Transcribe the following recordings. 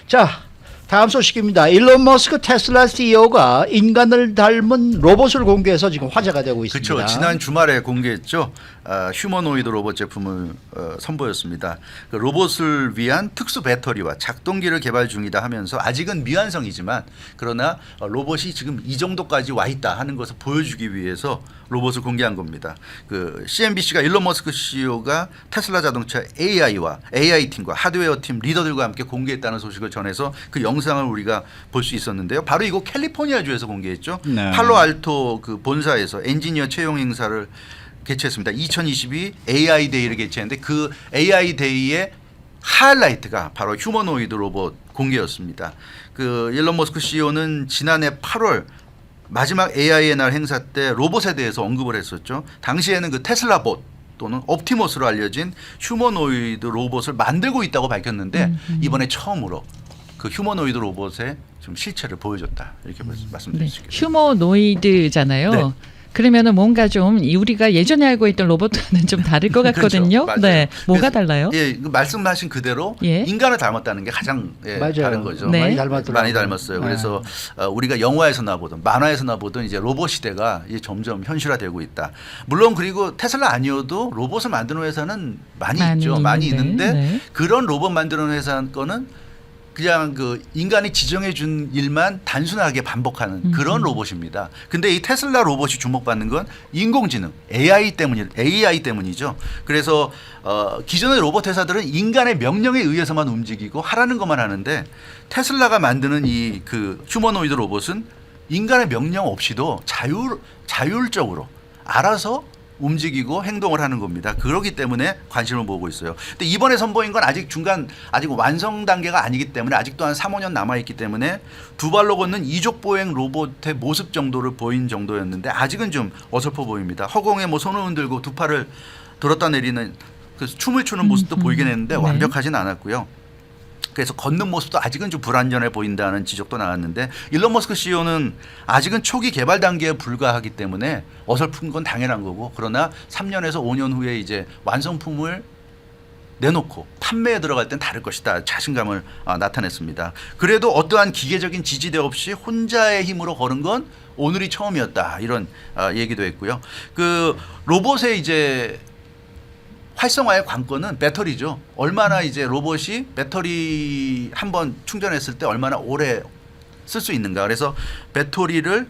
자, 다음 소식입니다. 일론 머스크 테슬라 CEO가 인간을 닮은 로봇을 공개해서 지금 화제가 되고 있습니다. 그렇죠. 지난 주말에 공개했죠. 휴머노이드 로봇 제품을 선보였습니다. 그 로봇을 위한 특수 배터리와 작동기를 개발 중이다 하면서 아직은 미완성이지만 그러나 로봇이 지금 이 정도까지 와 있다 하는 것을 보여주기 위해서 로봇을 공개한 겁니다. 그 CNBC가 일론 머스크 CEO가 테슬라 자동차 AI와 AI 팀과 하드웨어 팀 리더들과 함께 공개했다는 소식을 전해서 그 영상을 우리가 볼 수 있었는데요. 바로 이거 캘리포니아 주에서 공개했죠. 네. 팔로알토 그 본사에서 엔지니어 채용 행사를 개최했습니다. 2022 AI 데이를 개최했는데 그 AI 데이의 하이라이트가 바로 휴머노이드 로봇 공개였습니다. 그 일론 머스크 CEO는 지난해 8월 마지막 AI의 날 행사 때 로봇에 대해서 언급을 했었죠. 당시에는 그 테슬라 봇 또는 옵티머스로 알려진 휴머노이드 로봇을 만들고 있다고 밝혔는데 이번에 처음으로 그 휴머노이드 로봇의 좀 실체를 보여줬다 이렇게 말씀드릴 수 있겠습니다. 휴머노이드잖아요. 네. 그러면은 뭔가 좀 우리가 예전에 알고 있던 로봇과는 좀 다를 것 같거든요. 그렇죠. 네, 뭐가 그래서, 달라요? 예, 그 말씀하신 그대로 예. 인간을 닮았다는 게 가장 맞아요. 다른 거죠. 네. 많이 닮았더라고요. 많이 닮았어요. 그래서 우리가 영화에서나 보든 만화에서나 보든 이제 로봇 시대가 이제 점점 현실화되고 있다. 물론 그리고 테슬라 아니어도 로봇을 만드는 회사는 많이 있죠. 많이 있는데 네. 그런 로봇 만드는 회사 거는 그냥 그 인간이 지정해 준 일만 단순하게 반복하는 그런 로봇입니다. 근데 이 테슬라 로봇이 주목받는 건 인공지능 AI 때문이죠. 그래서 기존의 로봇 회사들은 인간의 명령에 의해서만 움직이고 하라는 것만 하는데 테슬라가 만드는 이 그 휴머노이드 로봇은 인간의 명령 없이도 자율적으로 알아서 움직이고 행동을 하는 겁니다. 그렇기 때문에 관심을 모으고 있어요. 근데 이번에 선보인 건 아직 완성 단계가 아니기 때문에 아직도 한 3, 5년 남아 있기 때문에 두 발로 걷는 이족 보행 로봇의 모습 정도를 보인 정도였는데 아직은 좀 어설퍼 보입니다. 허공에 뭐 손을 흔들고 두 팔을 들었다 내리는 그 춤을 추는 모습도 보이긴 했는데 네. 완벽하진 않았고요. 그래서 걷는 모습도 아직은 좀 불안전해 보인다는 지적도 나왔는데 일론 머스크 CEO는 아직은 초기 개발 단계에 불과하기 때문에 어설픈 건 당연한 거고 그러나 3년에서 5년 후에 이제 완성품을 내놓고 판매에 들어갈 땐 다를 것이다. 자신감을 나타냈습니다. 그래도 어떠한 기계적인 지지대 없이 혼자의 힘으로 걸은 건 오늘이 처음이었다. 이런 얘기도 했고요. 그 로봇의 이제 활성화의 관건은 배터리죠. 얼마나 이제 로봇이 배터리 한번 충전했을 때 얼마나 오래 쓸 수 있는가. 그래서 배터리를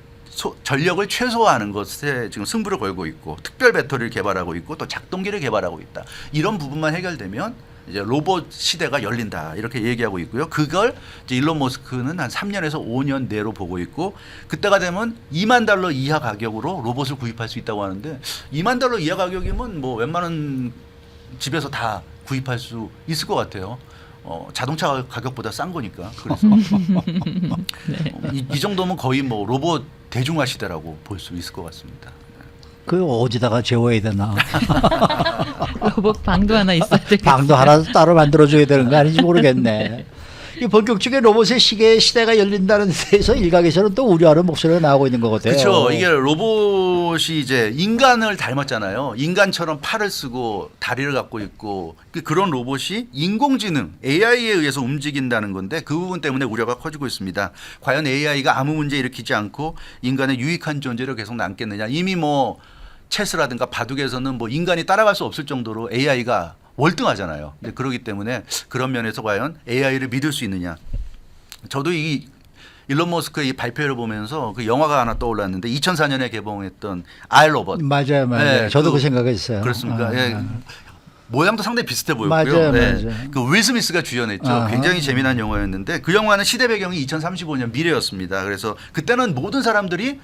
전력을 최소화하는 것에 지금 승부를 걸고 있고 특별 배터리를 개발하고 있고 또 작동기를 개발하고 있다. 이런 부분만 해결되면 이제 로봇 시대가 열린다. 이렇게 얘기하고 있고요. 그걸 이제 일론 머스크는 한 3년에서 5년 내로 보고 있고 그때가 되면 $20,000 이하 가격으로 로봇을 구입할 수 있다고 하는데 $20,000 이하 가격이면 뭐 웬만한 집에서 다 구입할 수 있을 것 같아요. 자동차 가격보다 싼 거니까. 그래서 이 정도면 거의 뭐 로봇 대중화 시대라고 볼 수 있을 것 같습니다. 그 어디다가 재워야 되나? 로봇 방도 하나 있어야 되겠어요. 방도 하나 따로 만들어줘야 되는 거 아닌지 모르겠네. 이 본격적인 로봇의 시대가 열린다는 데서 일각에서는 또 우려하는 목소리가 나오고 있는 것 같아요. 그렇죠. 이게 로봇이 이제 인간을 닮았잖아요. 인간처럼 팔을 쓰고 다리를 갖고 있고 그런 로봇이 인공지능 AI에 의해서 움직인다는 건데 그 부분 때문에 우려가 커지고 있습니다. 과연 AI가 아무 문제 일으키지 않고 인간의 유익한 존재로 계속 남겠느냐. 이미 뭐 체스라든가 바둑에서는 뭐 인간이 따라갈 수 없을 정도로 AI가 월등하잖아요. 근데 그렇기 때문에 그런 면에서 과연 AI를 믿을 수 있느냐. 저도 이 일론 머스크의 이 발표를 보면서 그 영화가 하나 떠올랐는데 2004년에 개봉했던 I, 로봇. 맞아요. 네, 저도 그 생각했어요. 그렇습니까? 예. 모양도 상당히 비슷해 보였고요. 맞아요, 네. 맞아요. 그 윌 스미스가 주연했죠. 굉장히 재미난 영화였는데 그 영화는 시대 배경이 2035년 미래였습니다. 그래서 그때는 모든 사람들이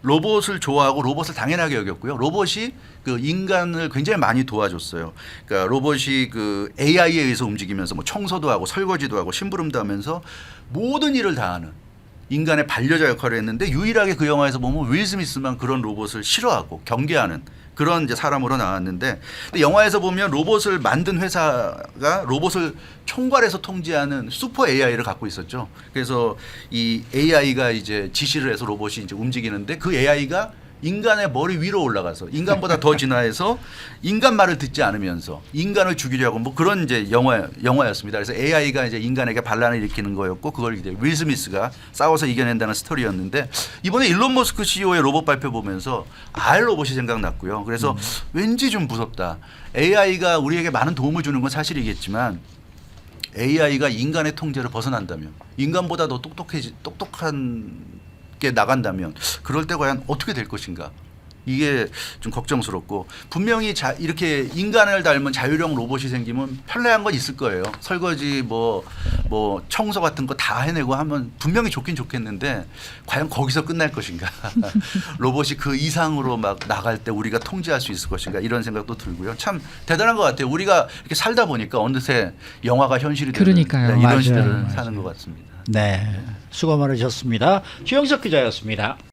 로봇을 좋아하고 로봇을 당연하게 여겼고요. 로봇이 그 인간을 굉장히 많이 도와줬어요. 그러니까 로봇이 그 AI에 의해서 움직이면서 뭐 청소도 하고 설거지도 하고 심부름도 하면서 모든 일을 다 하는 인간의 반려자 역할을 했는데 유일하게 그 영화에서 보면 윌 스미스만 그런 로봇을 싫어하고 경계하는 그런 이제 사람으로 나왔는데 근데 영화에서 보면 로봇을 만든 회사가 로봇을 총괄해서 통제하는 슈퍼 AI를 갖고 있었죠. 그래서 이 AI가 이제 지시를 해서 로봇이 이제 움직이는데 그 AI가 인간의 머리 위로 올라가서 인간보다 더 진화해서 인간 말을 듣지 않으면서 인간을 죽이려고 뭐 그런 이제 영화였습니다. 그래서 AI가 이제 인간에게 반란을 일으키는 거였고 그걸 이제 윌 스미스가 싸워서 이겨낸다는 스토리였는데 이번에 일론 머스크 CEO의 로봇 발표 보면서 R 로봇이 생각났고요. 그래서 왠지 좀 무섭다. AI가 우리에게 많은 도움을 주는 건 사실이겠지만 AI가 인간의 통제를 벗어난다면 인간보다 더 똑똑한 게 나간다면 그럴 때 과연 어떻게 될 것인가 이게 좀 걱정스럽고 분명히 이렇게 인간을 닮은 자율형 로봇이 생기면 편리한 건 있을 거예요. 설거지 뭐 청소 같은 거 다 해내고 하면 분명히 좋긴 좋겠는데 과연 거기서 끝날 것인가 로봇이 그 이상으로 막 나갈 때 우리가 통제할 수 있을 것인가 이런 생각도 들고요. 참 대단한 것 같아요. 우리가 이렇게 살다 보니까 어느새 영화가 현실이 되는 그러니까요. 이런 맞아요. 시대를 맞아요. 사는 것 같습니다. 네, 수고 많으셨습니다. 주영석 기자였습니다.